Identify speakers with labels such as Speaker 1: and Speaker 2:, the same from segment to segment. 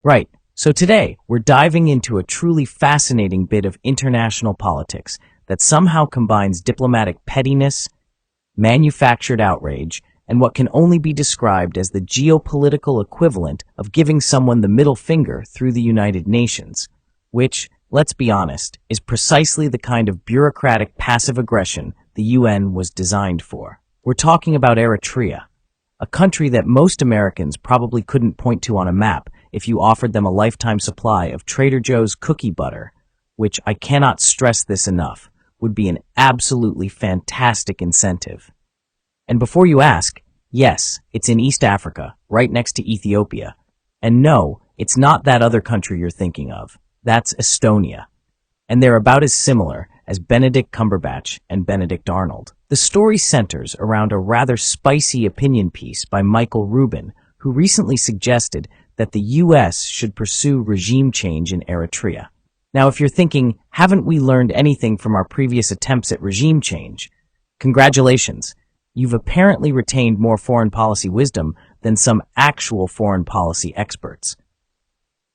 Speaker 1: Right, so today we're diving into a truly fascinating bit of international politics that somehow combines diplomatic pettiness, manufactured outrage, and what can only be described as the geopolitical equivalent of giving someone the middle finger through the United Nations, which, let's be honest, is precisely the kind of bureaucratic passive aggression the UN was designed for. We're talking about Eritrea, a country that most Americans probably couldn't point to on a map if you offered them a lifetime supply of Trader Joe's cookie butter, which, I cannot stress this enough, would be an absolutely fantastic incentive. And before you ask, yes, it's in East Africa, right next to Ethiopia. And no, it's not that other country you're thinking of. That's Estonia. And they're about as similar as Benedict Cumberbatch and Benedict Arnold. The story centers around a rather spicy opinion piece by Michael Rubin, who recently suggested that the U.S. should pursue regime change in Eritrea. Now, if you're thinking, haven't we learned anything from our previous attempts at regime change? Congratulations. You've apparently retained more foreign policy wisdom than some actual foreign policy experts.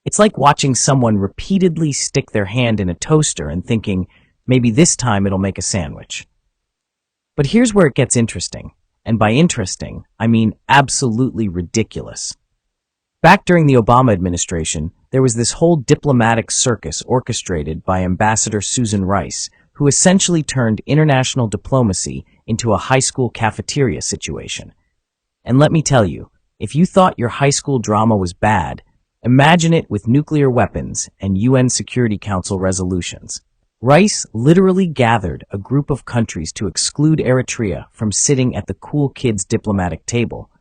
Speaker 1: It's like watching someone repeatedly stick their hand in a toaster and thinking, maybe this time it'll make a sandwich. But here's where it gets interesting. And by interesting, I mean absolutely ridiculous. Back during the Obama administration, there was this whole diplomatic circus orchestrated by Ambassador Susan Rice, who essentially turned international diplomacy into a high school cafeteria situation. And let me tell you, if you thought your high school drama was bad, imagine it with nuclear weapons and UN Security Council resolutions. Rice literally gathered a group of countries to exclude Eritrea from sitting at the cool kids' diplomatic table,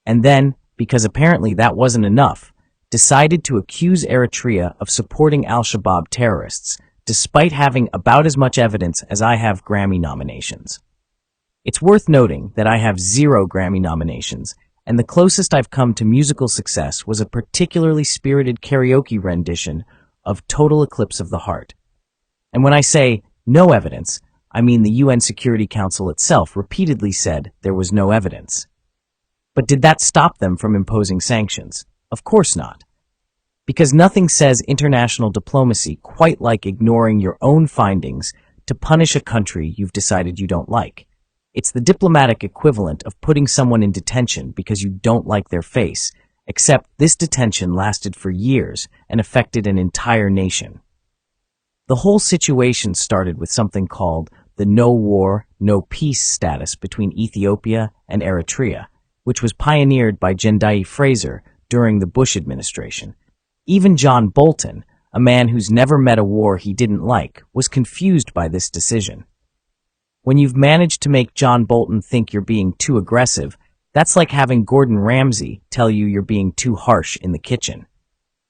Speaker 1: and then, because apparently that wasn't enough, decided to accuse Eritrea of supporting al-Shabaab terrorists, despite having about as much evidence as I have Grammy nominations. It's worth noting that I have 0 Grammy nominations, and the closest I've come to musical success was a particularly spirited karaoke rendition of Total Eclipse of the Heart. And when I say no evidence, I mean the UN Security Council itself repeatedly said there was no evidence. But did that stop them from imposing sanctions? Of course not. Because nothing says international diplomacy quite like ignoring your own findings to punish a country you've decided you don't like. It's the diplomatic equivalent of putting someone in detention because you don't like their face, except this detention lasted for years and affected an entire nation. The whole situation started with something called the no war, no peace status between Ethiopia and Eritrea, which was pioneered by Jendai Fraser during the Bush administration. Even John Bolton, a man who's never met a war he didn't like, was confused by this decision. When you've managed to make John Bolton think you're being too aggressive, that's like having Gordon Ramsay tell you you're being too harsh in the kitchen.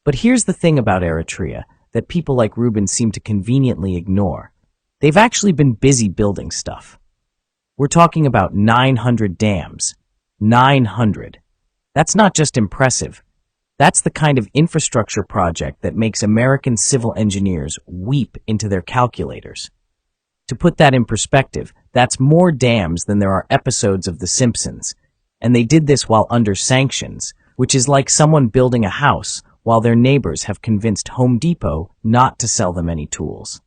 Speaker 1: But here's the thing about Eritrea that people like Rubin seem to conveniently ignore. They've actually been busy building stuff. We're talking about 900 dams. 900. That's not just impressive. That's the kind of infrastructure project that makes American civil engineers weep into their calculators. To put that in perspective, that's more dams than there are episodes of The Simpsons. And they did this while under sanctions, which is like someone building a house while their neighbors have convinced Home Depot not to sell them any tools.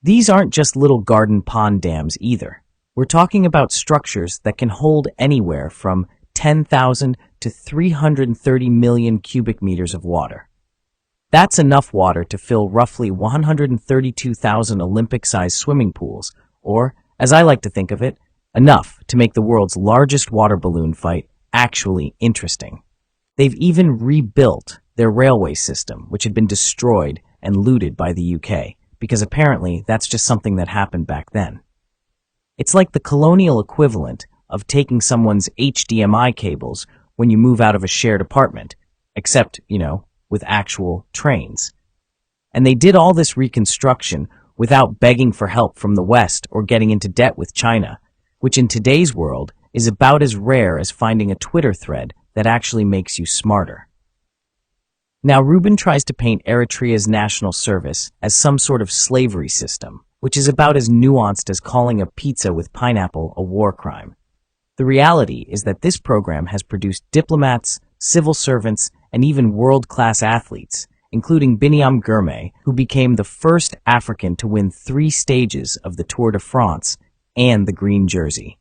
Speaker 1: These aren't just little garden pond dams either. We're talking about structures that can hold anywhere from 10,000 to 330 million cubic meters of water. That's enough water to fill roughly 132,000 Olympic-sized swimming pools, or, as I like to think of it, enough to make the world's largest water balloon fight actually interesting. They've even rebuilt their railway system, which had been destroyed and looted by the UK, because apparently that's just something that happened back then. It's like the colonial equivalent of taking someone's HDMI cables when you move out of a shared apartment, except, with actual trains. And they did all this reconstruction without begging for help from the West or getting into debt with China, which in today's world is about as rare as finding a Twitter thread that actually makes you smarter. Now, Rubin tries to paint Eritrea's national service as some sort of slavery system, which is about as nuanced as calling a pizza with pineapple a war crime. The reality is that this program has produced diplomats, civil servants, and even world-class athletes, including Biniam Girmay, who became the first African to win 3 stages of the Tour de France and the green jersey.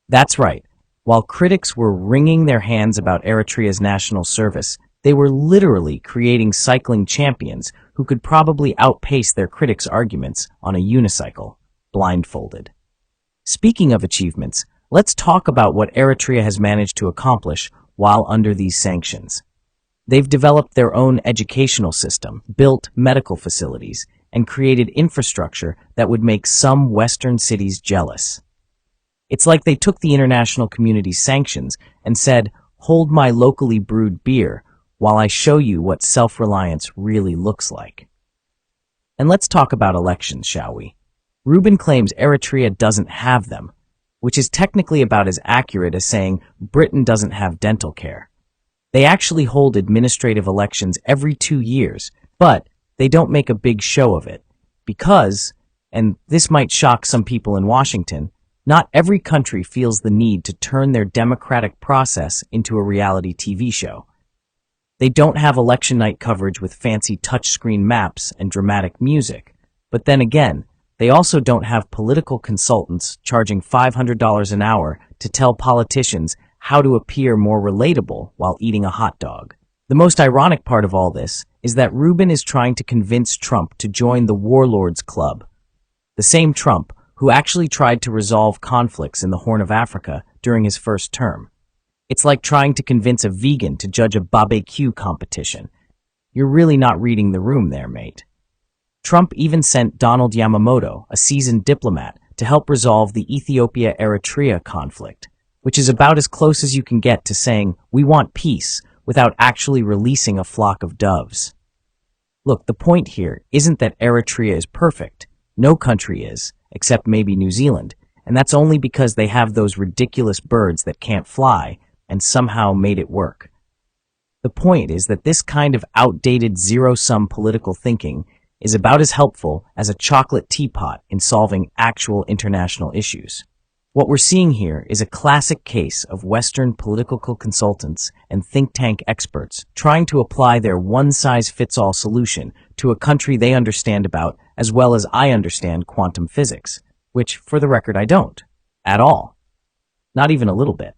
Speaker 1: That's right. While critics were wringing their hands about Eritrea's national service, they were literally creating cycling champions who could probably outpace their critics' arguments on a unicycle, blindfolded. Speaking of achievements, let's talk about what Eritrea has managed to accomplish while under these sanctions. They've developed their own educational system, built medical facilities, and created infrastructure that would make some Western cities jealous. It's like they took the international community's sanctions and said, "Hold my locally brewed beer while I show you what self-reliance really looks like." And let's talk about elections, shall we? Rubin claims Eritrea doesn't have them, which is technically about as accurate as saying Britain doesn't have dental care. They actually hold administrative elections every 2 years, but they don't make a big show of it because, and this might shock some people in Washington, not every country feels the need to turn their democratic process into a reality TV show. They don't have election night coverage with fancy touchscreen maps and dramatic music, but then again, they also don't have political consultants charging $500 an hour to tell politicians how to appear more relatable while eating a hot dog. The most ironic part of all this is that Rubin is trying to convince Trump to join the Warlords Club, the same Trump who actually tried to resolve conflicts in the Horn of Africa during his first term. It's like trying to convince a vegan to judge a barbecue competition. You're really not reading the room there, mate. Trump even sent Donald Yamamoto, a seasoned diplomat, to help resolve the Ethiopia-Eritrea conflict, which is about as close as you can get to saying, "We want peace," without actually releasing a flock of doves. Look, the point here isn't that Eritrea is perfect. No country is, except maybe New Zealand, and that's only because they have those ridiculous birds that can't fly and somehow made it work. The point is that this kind of outdated zero-sum political thinking is about as helpful as a chocolate teapot in solving actual international issues. What we're seeing here is a classic case of Western political consultants and think tank experts trying to apply their one-size-fits-all solution to a country they understand about as well as I understand quantum physics, which, for the record, I don't. At all. Not even a little bit.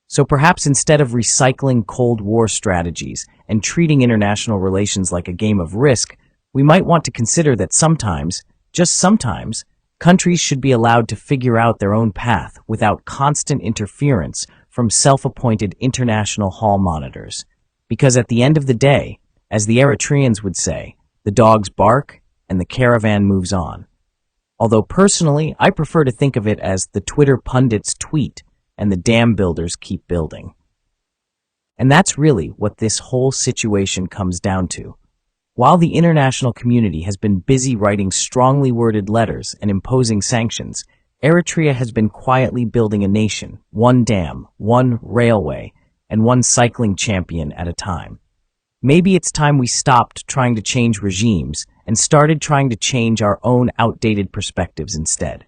Speaker 1: So perhaps instead of recycling Cold War strategies and treating international relations like a game of Risk, we might want to consider that sometimes, just sometimes, countries should be allowed to figure out their own path without constant interference from self-appointed international hall monitors. Because at the end of the day, as the Eritreans would say, the dogs bark and the caravan moves on. Although personally, I prefer to think of it as the Twitter pundits tweet and the dam builders keep building. And that's really what this whole situation comes down to. While the international community has been busy writing strongly worded letters and imposing sanctions, Eritrea has been quietly building a nation, one dam, one railway, and one cycling champion at a time. Maybe it's time we stopped trying to change regimes and started trying to change our own outdated perspectives instead.